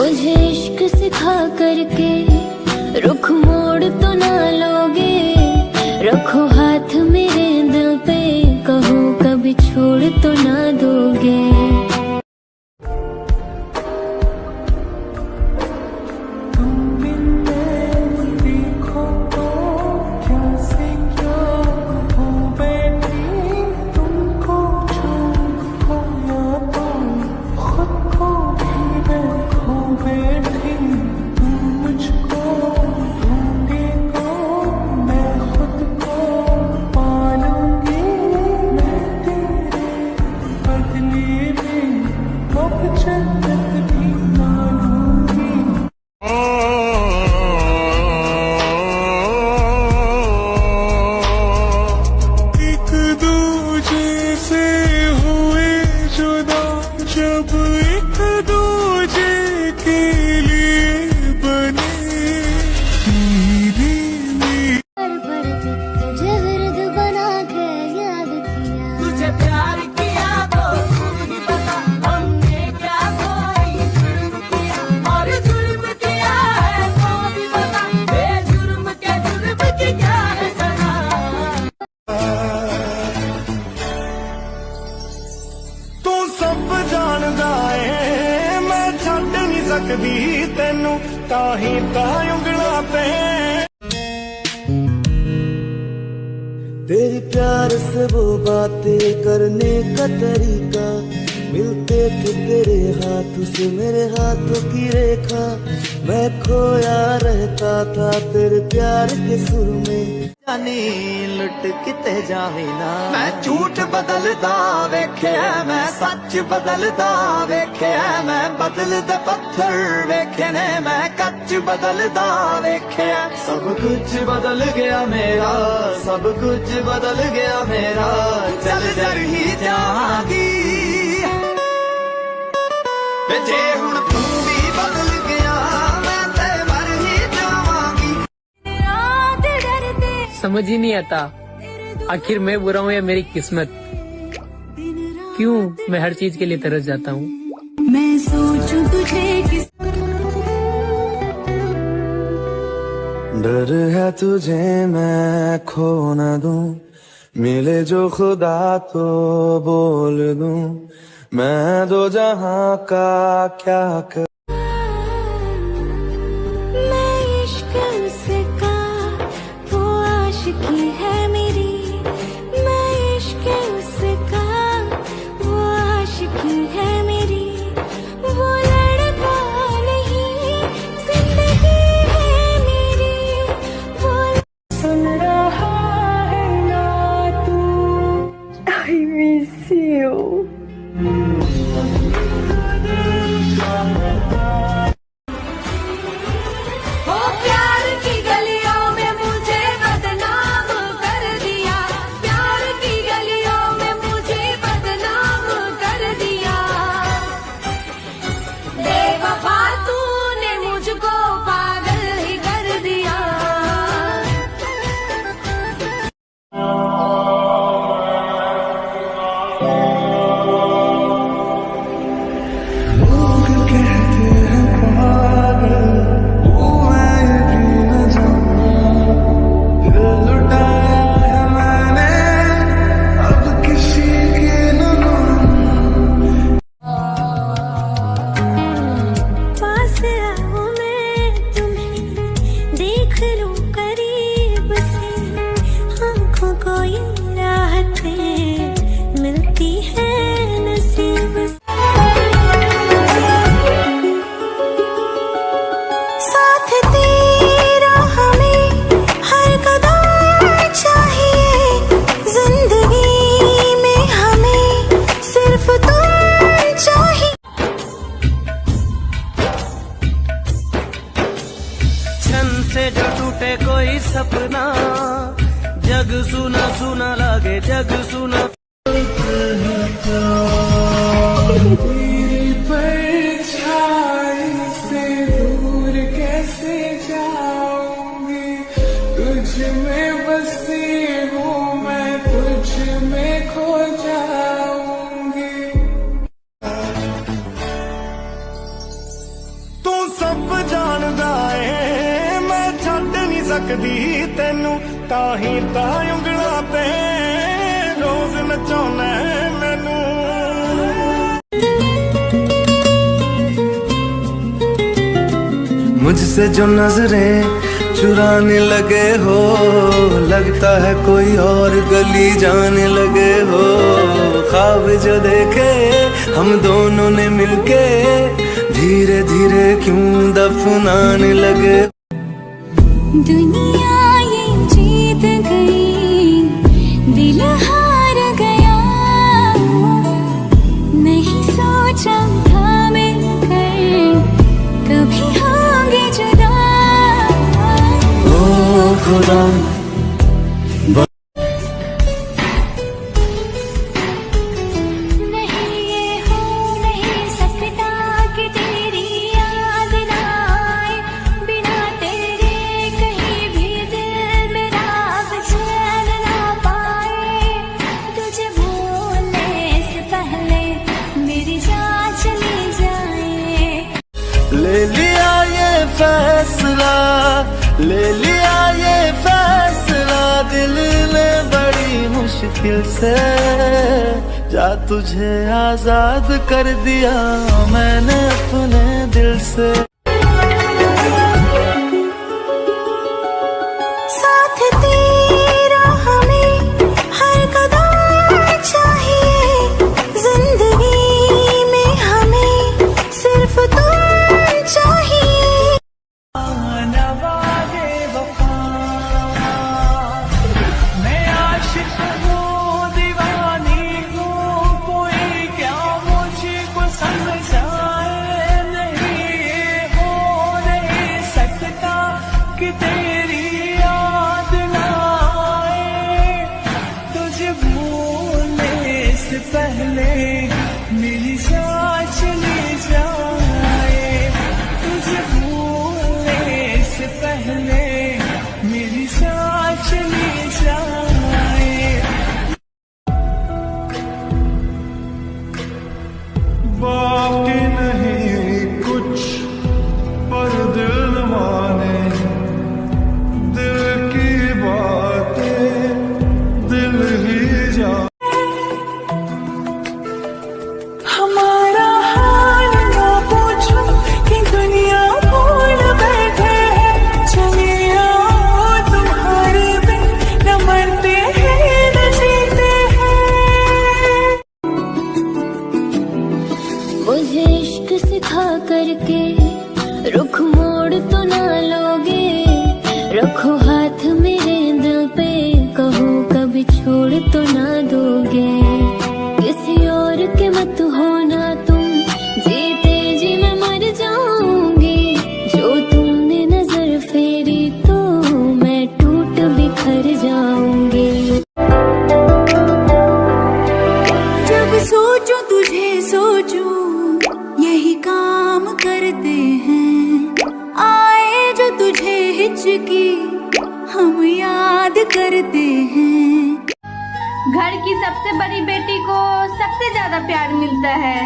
मुझे इश्क सिखा करके रुख मोड़ तो ना लोगे, रखो हाथ मेरे दिल पे, कहो कभी छोड़ तो ना दोगे। जब एक दूजे के लिए बने तुझे विरुद्ध बना के याद किया, तुझे प्यार किया तो तुझे पता हमने क्या कोई जुर्म किया, और जुर्म किया है तो भी पता बेजुर्म के जुर्म की क्या है सजा। तू सब जानदा है मैं छड्ड नहीं सकदी तेनू, ताही तां उंगलां पे तेरी प्यार से वो बातें करने का तरीका, मिलते थे तेरे हाथ से मेरे हाथों की रेखा, मैं खोया रहता था तेरे प्यार के सुर में। जानी लुट किते जावी ना, मैं झूठ बदलदा वेख्या, मैं सच बदलदा वेख्या, मैं बदलदे पत्थर वेखे ने, मैं कच्च बदलदा वेख्या। सब कुछ बदल गया मेरा, सब कुछ बदल गया मेरा, चल जर ही जागी जे हुण तू भी बदल गया, मैं ते मर ही जावांगी। समझ ही नहीं आता आखिर मैं बुरा हूँ या मेरी किस्मत, क्यों मैं हर चीज के लिए तरस जाता हूँ। मैं सोचूं तुझे किस डर है तुझे मैं खो न दूं, मिले जो खुदा तो बोल दूं, मैं दो जहां का क्या कर। मैं इश्क उसका वो आशिकी है मेरी, मैं इश्क उसका वो आशिकी है मेरी, वो लड़का नहीं जिंदगी है मेरी, वो सुन रहा है ना तू, I miss you। ओ प्यार की गलियों में मुझे बदनाम कर दिया, प्यार की गलियों में मुझे बदनाम कर दिया, बेवफा तूने मुझको पागल ही कर दिया। पास आओ मैं तुम्हें देख लूं करीब से, आंखों को ये राहतें मिलती है नसीब से। साथ तेरा हमें हर कदम चाहिए, जिंदगी में हमें सिर्फ तुम चाहिए। छन से जो टूटे कोई सपना, जग सुना सुना लागे जग सुना। तेरी परछाई से दूर कैसे जाऊंगी, तुझ में बसी हूँ मैं, तुझ में खो जाऊंगी। तू ਸਕਦੀ ਤੈਨੂੰ ਤਾਂ ਹੀ ਤਾਂ ਉਂਗਲਾਂ ਤੇ ਰੋਜ਼ ਨਚਾਉਣਾ ਮੈਨੂੰ मुझसे जो नजरें चुराने लगे हो, लगता है कोई और गली जाने लगे हो। ख्वाब जो देखे हम दोनों ने मिलके, धीरे धीरे क्यों दफनाने लगे। दुनिया ये जीत गई, दिल हार गया, नहीं सोचा था मिलकर कभी होंगे जुदा। ओ खुदा नहीं ये हो नहीं सकता कि तेरी याद ना आए, बिना तेरे कहीं भी दिल मेरा अब चैन ना पाए। तुझे भूलने से पहले मेरी जान चली जाए। ले लिया ये फैसला, ले लिया ये फैसला दिल ने बड़ी मुश्किल से। जा तुझे आजाद कर दिया मैंने अपने दिल से। साथ तेरा हमें हर कदम चाहिए, जिंदगी में हमें सिर्फ तुम चाहिए। मैं आशिक हूँ दीवानी हूँ, कोई क्या मुझको समझाए। नहीं ये हो नहीं सकता कि तेरी याद ना आए। तुझे भूलने से पहले मेरी जान चली जाए। तुझे भूलने से पहले मेरी जान चली जाए। बाकी नहीं कुछ पर दिल न माने, दिल की बातें दिल ही जाने। हमारा हाल ना पूछो कि दुनिया भूल बैठे हैं। चले आओ तुम्हारे बिन न मरते हैं न जीते हैं। मुझे इश्क सिखा करके रुख मोड़ तो ना लोगे, रखो हाथ मेरे दिल पे, कहो कभी छोड़ तो ना दोगे। किसी और के मत होना तुम, जीते जी मैं मर जाऊंगी। जो तुमने नजर फेरी तो मैं टूट बिखर जाऊंगी। जब सोचूं तुझे सोचूं यही काम करते हैं, आए जो तुझे हिचकी हम याद करते हैं। घर की सबसे बड़ी बेटी को सबसे ज्यादा प्यार मिलता है,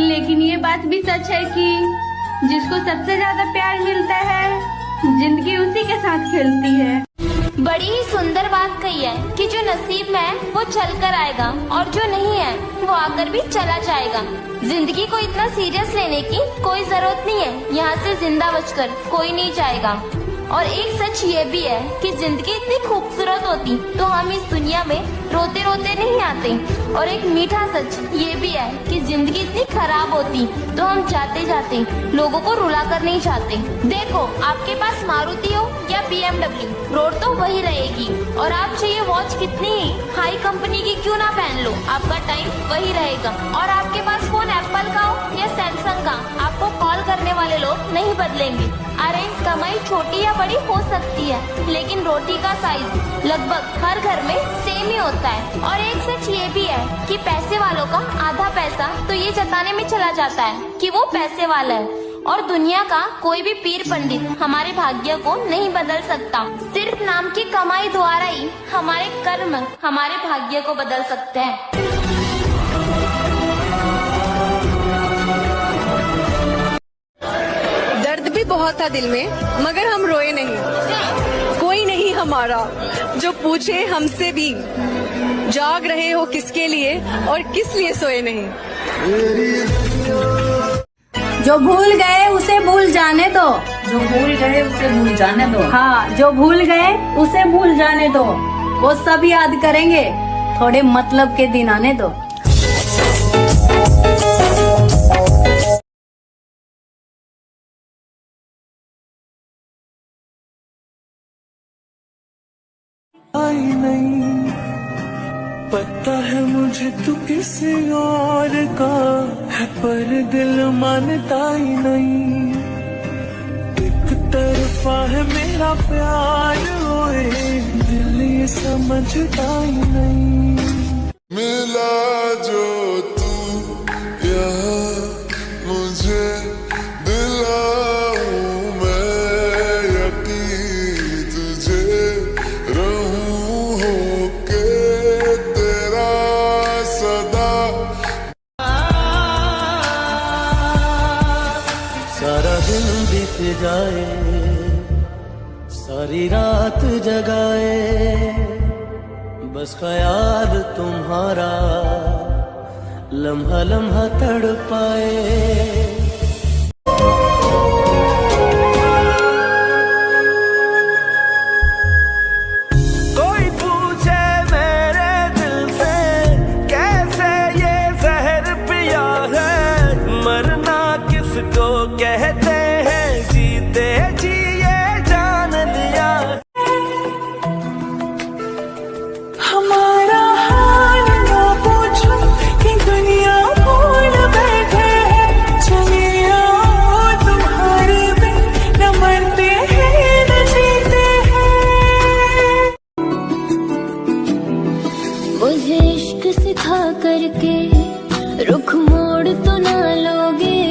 लेकिन ये बात भी सच है कि जिसको सबसे ज्यादा प्यार मिलता है जिंदगी उसी के साथ खेलती है। बड़ी ही सुंदर बात कही है कि जो नसीब में है वो चल कर आएगा और जो नहीं है वो आकर भी चला जाएगा। जिंदगी को इतना सीरियस लेने की कोई जरूरत नहीं है, यहाँ से जिंदा बचकर कोई नहीं जाएगा। और एक सच ये भी है कि जिंदगी इतनी खूबसूरत होती तो हम इस दुनिया में रोते रोते नहीं आते। और एक मीठा सच ये भी है कि जिंदगी इतनी खराब होती तो हम जाते जाते लोगों को रुला कर नहीं जाते। देखो, आपके पास मारुति हो या BMW, रोड तो वही रहेगी। और आप चाहिए वॉच कितनी हाई कंपनी की क्यों ना पहन लो, आपका टाइम वही रहेगा। और आपके पास फोन एप्पल का हो या सैमसंग का, आपको कॉल करने वाले लोग नहीं बदलेंगे। अरे कमाई छोटी या बड़ी हो सकती है, लेकिन रोटी का साइज लगभग हर घर में सेम ही होता है। और एक सच ये भी है कि पैसे वालों का आधा पैसा तो ये जताने में चला जाता है कि वो पैसे वाला है। और दुनिया का कोई भी पीर पंडित हमारे भाग्य को नहीं बदल सकता। सिर्फ नाम की कमाई द्वारा ही हमारे कर्म हमारे भाग्य को बदल सकते हैं। दर्द भी बहुत बहुत था दिल में मगर हम रोए नहीं। कोई नहीं हमारा जो पूछे हमसे भी, जाग रहे हो किसके लिए और किस लिए सोए नहीं। जो भूल गए उसे भूल जाने दो, जो भूल गए उसे भूल जाने दो। हाँ, जो भूल गए उसे भूल जाने दो, वो सब याद करेंगे, थोड़े मतलब के दिन आने दो। आई नहीं पता है मुझे तू किसी और का है, पर दिल मानता ही नहीं। एक तरफा है मेरा प्यार, ओए दिल ये समझता ही नहीं। मिला जो तू यहाँ मुझे दिलाऊं मैं यकीन, तुझे रहूं होके तेरा सदा। सारा दिन बीत जाए, सारी रात जगाए, बस ख्याल तुम्हारा लम्हा लम्हा तड़पाए। कोई पूछे मेरे दिल से कैसे ये जहर पिया है, मरना किसको कहते हैं, जीते जी ये जान लिया। हमारा हाल ना पूछो कि दुनिया भूल बैठे हैं, चले आओ तुम्हारे बिन न मरते हैं न जीते हैं। मुझे इश्क सिखा करके रुख मोड़ तो ना लोगे,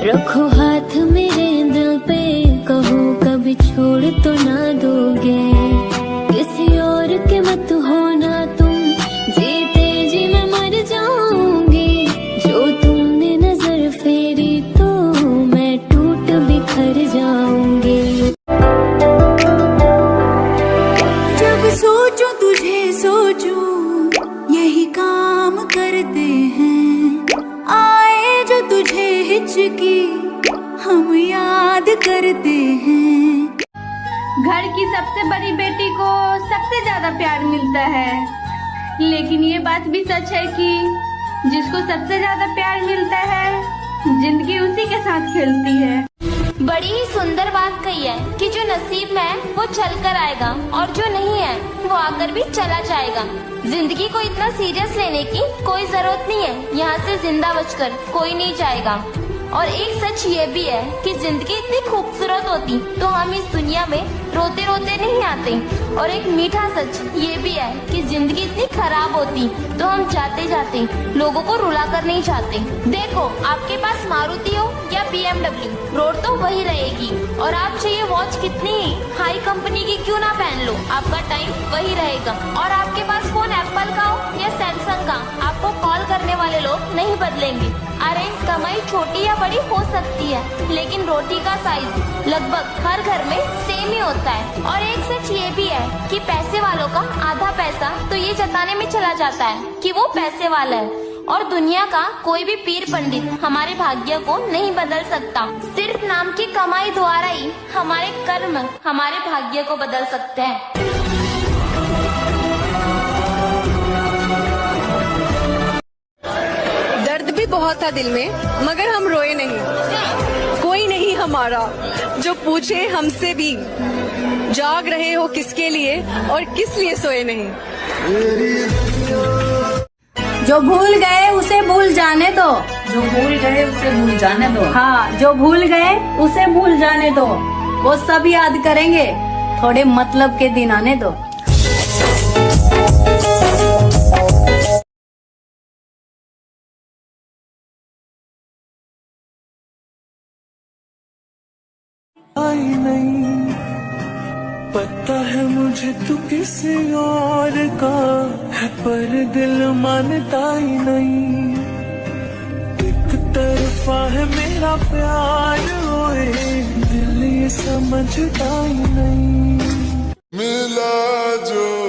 रखो हाथ मेरे दिल पे, कहो कभी छोड़ तो ना दोगे। किसी और के मत होना तुम, जीते जी मैं मर जाऊंगी। जो तुमने नजर फेरी तो मैं टूट बिखर जाऊंगी। जब सोचूं तुझे सोचूं यही काम करते हैं, आए जो तुझे हिचकी हम याद करते हैं। घर की सबसे बड़ी बेटी को सबसे ज्यादा प्यार मिलता है, लेकिन ये बात भी सच है कि जिसको सबसे ज्यादा प्यार मिलता है जिंदगी उसी के साथ खेलती है। बड़ी ही सुंदर बात कही है कि जो नसीब में है वो चल कर आएगा और जो नहीं है वो आकर भी चला जाएगा। जिंदगी को इतना सीरियस लेने की कोई जरूरत नहीं है, यहाँ से जिंदा बचकर कोई नहीं जाएगा। और एक सच ये भी है कि जिंदगी इतनी खूबसूरत होती तो हम इस दुनिया में रोते रोते नहीं आते। और एक मीठा सच ये भी है कि जिंदगी इतनी खराब होती तो हम जाते जाते लोगों को रुला कर नहीं जाते। देखो, आपके पास मारुति हो या BMW, रोड तो वही रहेगी। और आप चाहिए वॉच कितनी हाई कंपनी की क्यों ना पहन लो, आपका टाइम वही रहेगा। और आपके पास फोन एप्पल का हो या सैमसंग का, आपको कॉल करने वाले लोग नहीं बदलेंगे। अरे कमाई छोटी या बड़ी हो सकती है, लेकिन रोटी का साइज लगभग हर घर में सेम ही होता है। और एक सच ये भी है कि पैसे वालों का आधा पैसा तो ये जताने में चला जाता है कि वो पैसे वाला है। और दुनिया का कोई भी पीर पंडित हमारे भाग्य को नहीं बदल सकता। सिर्फ नाम की कमाई द्वारा ही हमारे कर्म हमारे भाग्य को बदल सकते हैं। दर्द भी बहुत था दिल में मगर हम रोए नहीं। कोई नहीं हमारा जो पूछे हमसे भी, जाग रहे हो किसके लिए और किस लिए सोए नहीं। जो भूल गए उसे भूल जाने दो, जो भूल गए उसे भूल जाने दो। हाँ, जो भूल गए उसे भूल जाने दो, वो सब याद करेंगे, थोड़े मतलब के दिन आने दो। आई नहीं पता है मुझे तू किसी और का है, पर दिल मानता ही नहीं। एक तरफा है मेरा प्यार, ओए दिल ये समझता ही नहीं। मिला जो